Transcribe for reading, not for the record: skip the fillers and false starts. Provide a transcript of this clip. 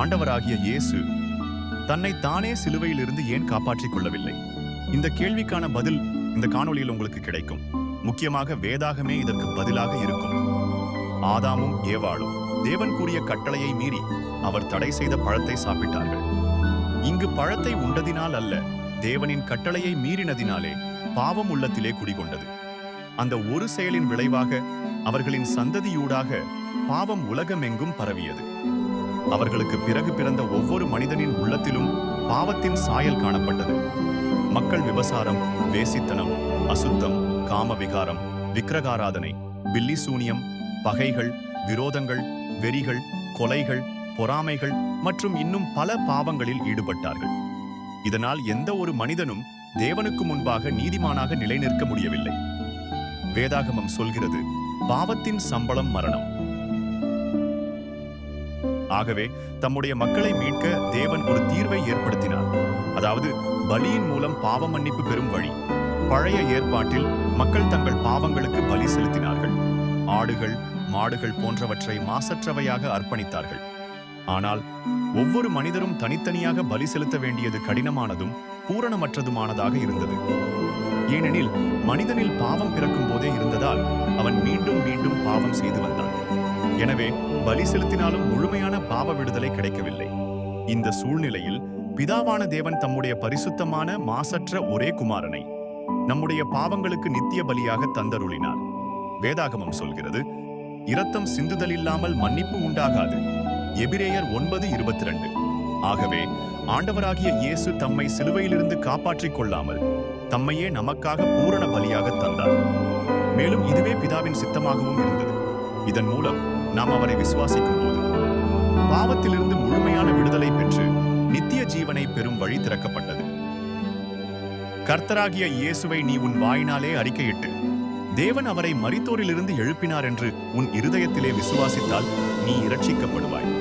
ஆண்டவராகிய இயேசு தன்னை தானே சிலுவையிலிருந்து ஏன் காப்பாற்றிக் கொள்ளவில்லை? இந்த கேள்விக்கான பதில் இந்த காணொளியில் உங்களுக்கு கிடைக்கும். முக்கியமாக வேதாகமே இதற்கு பதிலாக இருக்கும். ஆதாமும் ஏவாளும் தேவன் கூறிய கட்டளையை மீறி அவர் தடை செய்த பழத்தை சாப்பிட்டார்கள். இங்கு பழத்தை உண்டதினால் அல்ல, தேவனின் கட்டளையை மீறினதினாலே பாவம் உள்ளத்திலே குடிகொண்டது. அந்த ஒரு செயலின் விளைவாக அவர்களின் சந்ததியூடாக பாவம் உலகமெங்கும் பரவியது. அவர்களுக்கு பிறகு பிறந்த ஒவ்வொரு மனிதனின் உள்ளத்திலும் பாவத்தின் சாயல் காணப்பட்டது. மக்கள் விபசாரம், வேசித்தனம், அசுத்தம், காமவிகாரம், விக்கிரகாராதனை, பில்லிசூனியம், பகைகள், விரோதங்கள், வெறிகள், கொலைகள், பொறாமைகள் மற்றும் இன்னும் பல பாவங்களில் ஈடுபட்டார்கள். இதனால் எந்த ஒரு மனிதனும் தேவனுக்கு முன்பாக நீதிமானாக நிலைநிற்க முடியவில்லை. வேதாகமம் சொல்கிறது, பாவத்தின் சம்பளம் மரணம். ஆகவே தம்முடைய மக்களை மீட்க தேவன் ஒரு தீர்வை ஏற்படுத்தினார். அதாவது பலியின் மூலம் பாவ மன்னிப்பு பெறும் வழி. பழைய ஏற்பாட்டில் மக்கள் தங்கள் பாவங்களுக்கு பலி செலுத்தினார்கள். ஆடுகள், மாடுகள் போன்றவற்றை மாசற்றவையாக அர்ப்பணித்தார்கள். ஆனால் ஒவ்வொரு மனிதரும் தனித்தனியாக பலி செலுத்த வேண்டியது கடினமானதும் பூரணமற்றதுமானதாக இருந்தது. ஏனெனில் மனிதனில் பாவம் பிறக்கும் போதே இருந்ததால் அவன் மீண்டும் மீண்டும் பாவம் செய்து வந்தான். எனவே பலி செலுத்தினாலும் முழுமையான பாவ விடுதலை கிடைக்கவில்லை. இந்த சூழ்நிலையில் பிதாவான தேவன் தம்முடைய பரிசுத்தமான மாசற்ற ஒரே குமாரனை நம்முடைய பாவங்களுக்கு நித்திய பலியாக தந்தருளினார். வேதாகமம் சொல்கிறது, இரத்தம் சிந்துதல் இல்லாமல் மன்னிப்பு உண்டாகாது. எபிரேயர் 9:22. ஆகவே ஆண்டவராகிய இயேசு தம்மை சிலுவையிலிருந்து காப்பாற்றிக் கொள்ளாமல் தம்மையே நமக்காக பூரண பலியாக தந்தார். மேலும் இதுவே பிதாவின் சித்தமாகவும் இருந்தது. இதன் மூலம் நாம் அவரை விசுவாசிக்கும் போது பாவத்திலிருந்து முழுமையான விடுதலை பெற்று நித்திய ஜீவனை பெறும் வழி திறக்கப்பட்டது. கர்த்தராகிய இயேசுவை நீ உன் வாயினாலே அறிக்கையிட்டு தேவன் அவரை மரித்தோரிலிருந்து எழுப்பினார் என்று உன் இருதயத்திலே விசுவாசித்தால் நீ இரட்சிக்கப்படுவாய்.